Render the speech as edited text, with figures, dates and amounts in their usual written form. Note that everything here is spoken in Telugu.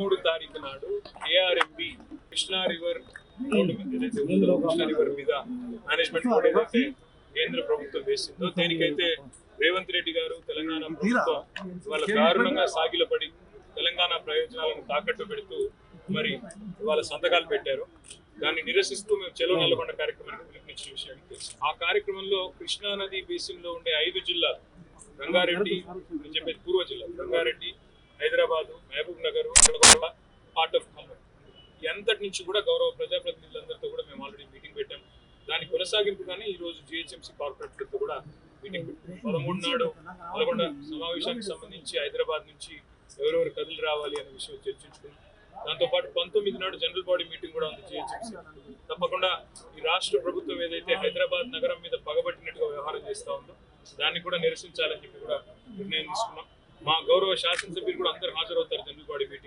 13 తారీఖు నాడు KRMB Krishna river Krishna river మీద మేనేజ్మెంట్ బోర్డు ఏదైతే కేంద్ర ప్రభుత్వం వేసిందో దేనికైతే రేవంత్ రెడ్డి గారు తెలంగాణ ప్రభుత్వం వాళ్ళ దారుణంగా సాగిలపడి తెలంగాణ ప్రయోజనాలను తాకట్టు పెడుతూ మరి వాళ్ళ సంతకాలు పెట్టారు. దాన్ని నిరసిస్తూ మేము చెలో నల్లగొండ కార్యక్రమానికి పిలుపునిచ్చిన విషయం తెలుసు. ఆ కార్యక్రమంలో కృష్ణా నది బేసిన్ లో ఉండే 5 జిల్లాలు రంగారెడ్డి చెప్పేది పూర్వ జిల్లా రంగారెడ్డి, హైదరాబాద్, మహబూబ్ నగర్, పార్ట్ ఆఫ్ ఖమ్మం ఎంతటి నుంచి కూడా గౌరవ ప్రజాప్రతినిధులందరితో కూడా మేము ఆల్రెడీ మీటింగ్ పెట్టాం. దాని కొనసాగింపుగానే ఈ రోజు జిహెచ్ఎంసీ కార్పొరేటర్లతో కూడా మీటింగ్ పెట్టాం. 13 నాడు నల్గొండ సమావేశానికి సంబంధించి హైదరాబాద్ నుంచి ఎవరెవరు కదిలి రావాలి అనే విషయం చర్చించుకున్నాం. దాంతోపాటు 19 నాడు జనరల్ బాడీ మీటింగ్ కూడా ఉంది జిహెచ్ఎంసీ. తప్పకుండా ఈ రాష్ట్ర ప్రభుత్వం ఏదైతే హైదరాబాద్ నగరం మీద పగబట్టినట్టుగా వ్యవహారం చేస్తా ఉందో దాన్ని కూడా నిరసించాలని చెప్పి కూడా నిర్ణయం తీసుకున్నాం. మా గౌరవ శాసనసభ్యులు కూడా అందరూ హాజరవుతారు జనరల్ బాడీ మీటింగ్.